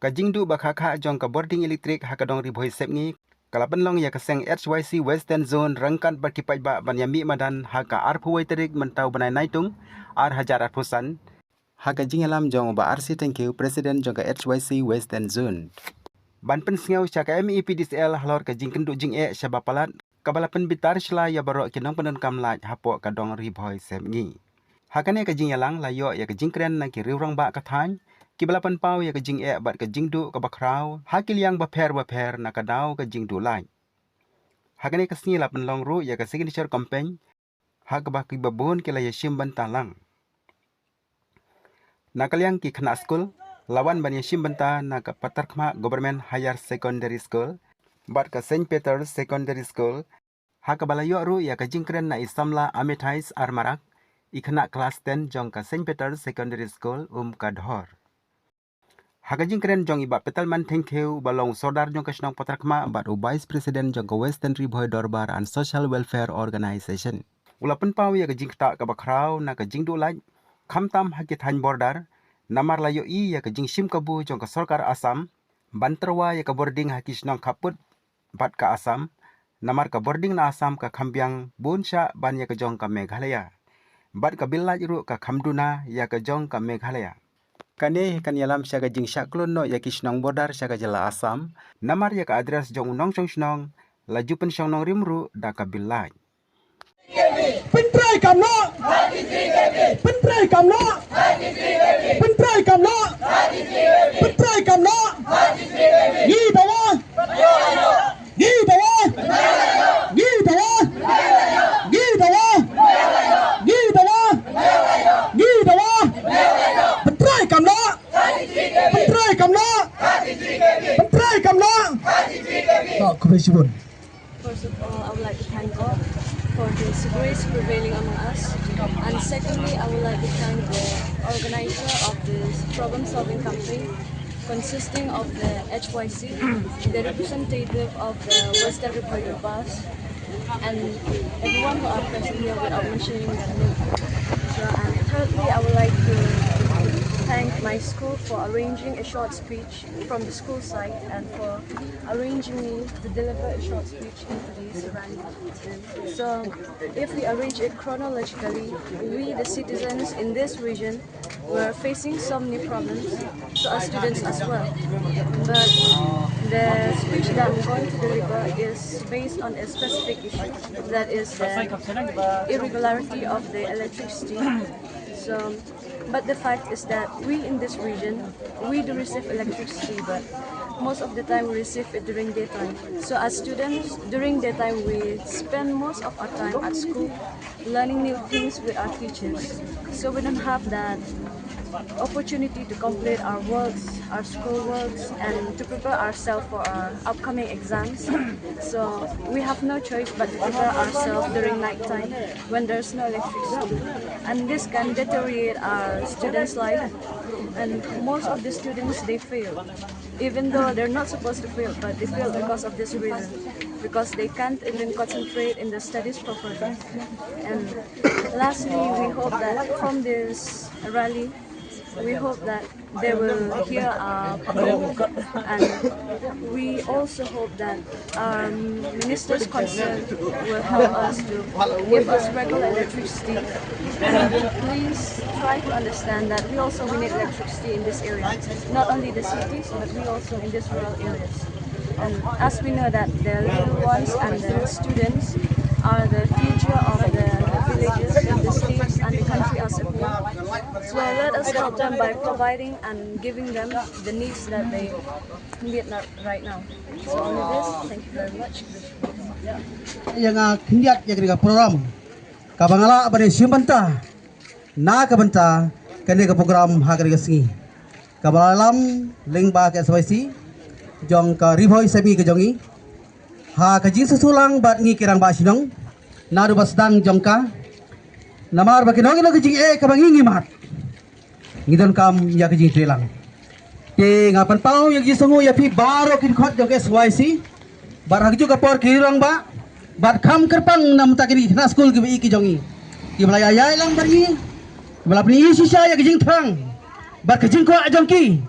Kajing du bakha jong ka boarding elektrik hakadong ribhoi sepngi kalapan long ya kaseng HYC Western Zone rangkan berkipai ba banyami madan haka arpuai terik mentau banai naitung ar hajar arpusan haka jing alam jong ba RC thank you Presiden jong ka HYC Western Zone. Ban pen sngau chaka MEPDCL halor kajing kenduk jing syabapalat kabalapan bitar shla ya barok kinong penon kamlaj hapo kadong ribhoi sepngi. Hakane kajing yalang layo ya kajing kren na ki riurang ba kathany kibalapan pau ya kajing bat kajing du ka bakrau hakil yang baper na kadau kajing du lai. Hakane kasni lapan long ru ya ka signature campaign hak baki babun kila ya shimban talang. Nakaliang ki khana school lawan ban ya shimbanta na ka patarkhma government higher secondary school bat ka St Peter's secondary school hak balayo ru ya kajing kren na isamla amethais armarak ikhana class 10 jong ka St Peter's secondary school kadhor. Hakajing keren jong iba petalman thank you balong sodar jong kasnong patrakma bat Vice President jong ka Western Ribhoi Dorbar and Social Welfare Organization. Ulapan pau ya kajing ta ka bakrau na kajing dulaj khamtam hakit han border namar layo ya kajing sim kabu jong ka Sarkar Assam banterwa ya ka boarding hakisnong kaput bat ka Assam namar ka boarding na Assam ka khambyang bunsha ban ya ka jong ka Meghalaya bat ka billaj ru ka khamduna ya ka jong ka Meghalaya. Kane kan yalam syaga jing syaklon no ya kisnong border syaga jala Assam namar ya ka address jong unong song laju pen nong rimru da ka billaj. Pentrai kamno Pentrai kamno Pentrai kamno Pentrai kamno Gi bawa Gi bawa Gi bawa Gi bawa Gi bawa Gi bawa Pentrai kamno Pentrai kamno Pentrai kamno Tak kubesibun. First of all, I would like to thank God for His grace prevailing among us. And secondly, I would like to thank the organizer of this problem-solving campaign, consisting of the HYC, the representative of the Western Ribhoi Dorbar, and everyone who are present here without mentioning their name. And thirdly, I would like to thank my school for arranging a short speech from the school side and for arranging me to deliver a short speech into this rally. So, if we arrange it chronologically, we, the citizens in this region, were facing so many problems, so our students as well. But the speech that I'm going to deliver is based on a specific issue, that is the irregularity of the electricity. So, but the fact is that we in this region, we do receive electricity, but most of the time we receive it during daytime. So as students, during daytime we spend most of our time at school learning new things with our teachers. So we don't have that opportunity to complete our works, our school works, and to prepare ourselves for our upcoming exams. So we have no choice but to prepare ourselves during night time when there's no electricity. And this can deteriorate our students' life. And most of the students, they fail. Even though they're not supposed to fail, but they fail because of this reason. Because they can't even concentrate in the studies properly. And lastly, we hope that from this rally, we hope that they will hear our plea, and we also hope that our minister's concern will help us to give us regular electricity. And please try to understand that we need electricity in this area, not only the cities, but we also in these rural areas. And as we know that the little ones and the students are the future of the villages, the states, and the country as a whole. So let us help them by providing and giving them the needs that they need right now. So only this, thank you very much. Yang kindiat yang kita program kabangala abade simbanta na kabanta kene ka program hagari gasngi kabalam lingba ke SYC jong ka Ribhoi semi ke jongi ha ka jing susulang bat ngi kirang ba sinong naru basdang jongka namar bakinong ilo kajing kabangingi mat ngidon kam ya kajing trilang te ngapan pau yang jisungu ya pi baro kin khot jong SYC bar hagju ka por kirang ba bat kham kerpang nam takiri na school ki ki jongi ki balaya ayai lang bari balapni sisa ya kajing thang bar kajing ko ajong ki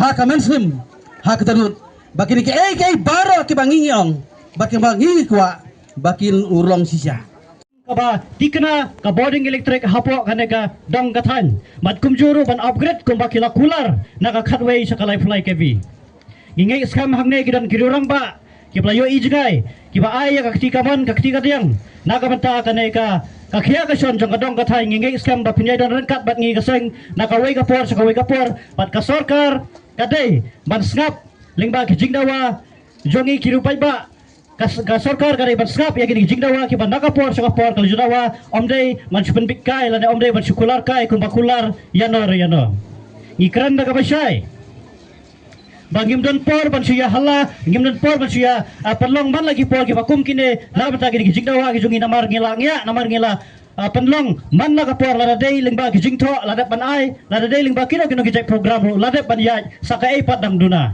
ha kamen sim hak terut baki ni ke baro ki bangi ong baki bangi kwa baki urong sisa kaba dikena ka boarding electric hapo kaneka dong kathan mat kumjuru ban upgrade kum bakila cooler naka khatway sa kalai fly kevi ngingai skam hangne kidan kirurang ba kiplayo ijgai kiba ay ka ktikaman ka ktikadiang naka banta kaneka kakhiya ka son jong kadong kathay ngingai skam ba pinyai dan rangkat bat ngi kaseng naka way ka por sa way ka por bat ka sarkar kadai ban snap lingba ki jingdawa jongi kirupai ba ka sarkar kare ban snap ya gini jingdawa ki ban nakapor sa kapor kal judawa omdei man chupen bikai la omdei ban sukular kai kum bakular yano ikran da kabasai bangim don por ban suya halla ngim don por ban suya penlong man lagi por ki bakum kine la bata gini jingdawa ki jungi namar ngila penlong man la kapor la dei lingba ki jingtho la dat ban ai la dei lingba kino ki jai program la dat ban ya saka ei pat dang duna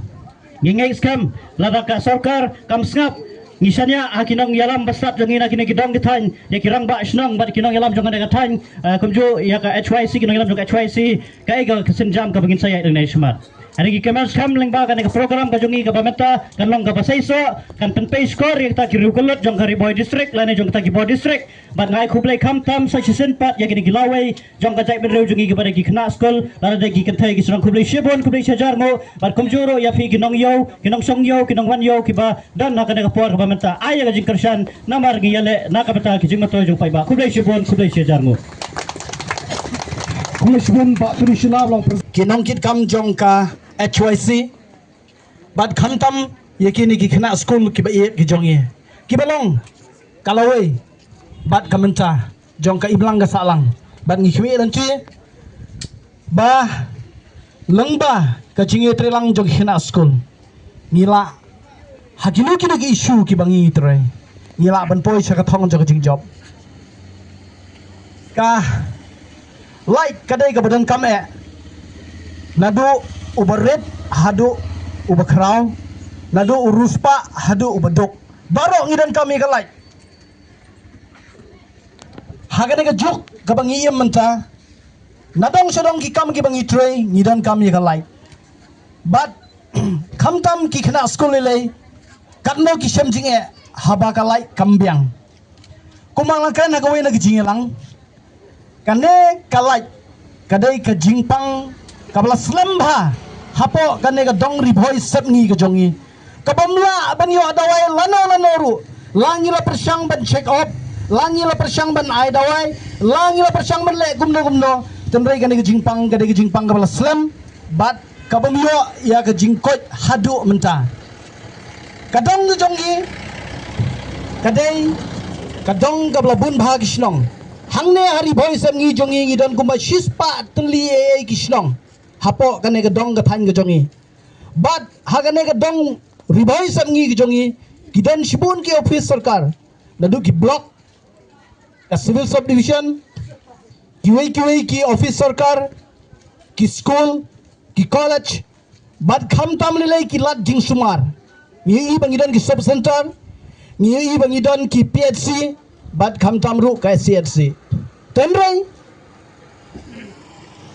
ngingai skam la ka sarkar kam snap Misalnya akinang yalam besar jangina kini kidang ditanya ya kirang ba senang ba kinang yalam jangan dengan tanya kumju ya ka HYC kinang yalam juga HYC kai ga kesenjam ka bangin saya dengan smart hari ki kemal skam leng ba kan program ka jungi ka bameta kan long ka basaiso kan penpay score yang ta kiru kulot jong kari boy district lane jong ta ki boy district bat ngai khublai kham tam sa sisen pat ya kini gilawai jong ka jai benreu jungi ka pada ki khna school la de ki kan thai ki serang khublai shebon khublai shajar mo bat kumjuro ya fi kinong yo kinong song yo kinong wan yo ki ba dan na ka por ka bameta aya ga jingkersan namar gi yale na ka bata ki jingmato jong pai ba khublai shebon khublai shajar mo khublai shebon ba traditional long kinong kit kam jong ka HYC bat kham tam yakini ki khna school ki ba ki jongi ki balong kalawai bat kamenta jong ka iblang ga salang bat ngi khwi dan chi ba lengba ka jingi trelang jong khna school ngila hakilu ki gi issue ki bangi tre ngila ban poi sa ka thong jong jing job ka like kadai ka badan kam e nadu ubaret hadu ubakraw nadu uruspa hadu ubadok baro ngidan kami kalai hagane ka juk kabang iyem menta nadong sodong ki kam ki bangi tray ngidan kami kalai but kamtam ki khna school le katno ki semjing e haba kalai kambyang kumangakan hagawe na gijingelang kane kalai kadai ka jingpang kabla slamba hapo kane ka dong ribhoi sepngi ka jongi kabamla ban yo adawai lano ru langi la persyang ban check off langi la persyang ban ai dawai langi la persyang ban le gumno tenrai kane ka jingpang kabla slam bat kabam yo ya ka jingkot hadu menta kadong ka jongi kadai kadong kabla bun bha kisnong hangne hari bhoi sepngi jongi ngidon kumba shispa tuli e kisnong hapo kane ka dong ka than ka jongi but hagane ka dong riboy samngi ka jongi kidan shibun ki office sarkar nadu ki block ka civil subdivision kiwei ki office sarkar ki school ki college but kham tam le ki lat jing sumar ngi bangidan ki sub center ngi bangidan ki PHC but kham tam ru ka CHC temrai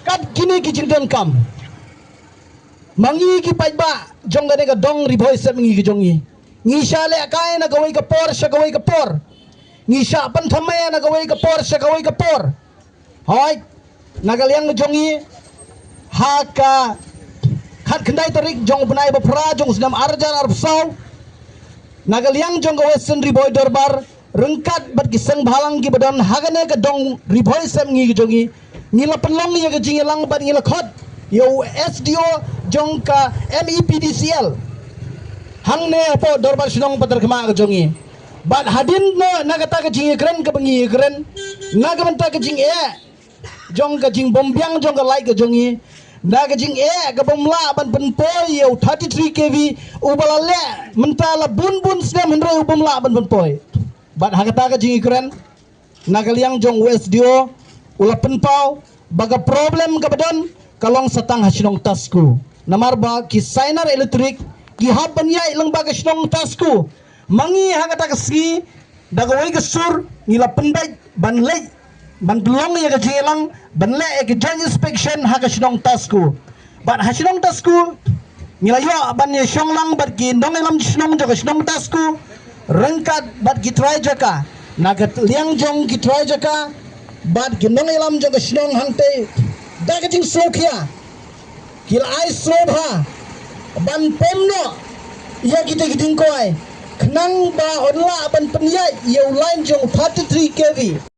kat kini ki jingdan kam mangi ki paiba jong gane ka dong riboy sep ngi ki jongi ngi sha le kai na gawai ka por sha gawai ka por ngi sha pan thamaya na gawai ka por sha gawai ka por hoi nagaliang jongi ha ka khat khandai tarik jong bunai ba pra jong snam arjan ar sau nagaliang jong gawai sen riboy darbar rengkat bat ki sang bhalang ki badan hagane ka dong riboy sep ngi ki jongi ngila penlong ya gajing lang ban ngila khot yo SDO jongka MEPDCL hangne po dorbar sinong patar kema ka jongi bat hadin na nagata ka jing kren ka bangi kren nagamanta ka jing e jong ka jing bombyang jong ka like ka jongi naga jing e ka bomla ban penpo yo 33 kV ubalale mentala bun snem hendra ubamla ban penpo bat hagata ka jing kren nagaliang jong SDO ula penpau baga problem kabadan kalong satang hasinong tasku namarba ki signer electric ki habanya ilang baga sinong tasku mangi hagata kasi dagawai gasur ngila pendai banlay bantlong ya gajilang banle ke joint inspection haga sinong tasku but hasinong tasku Milayo ban ye shonglang bat gi nong elam shnong jaga shnong tasku rengkat bat gi try jaka nagat liang jong gi try jaka bat gi nong elam jaga shnong hangte dagating slokia kil ai slobha ban pemno ya kita giting koi knang ba onla ban penya yau line jong 33 kv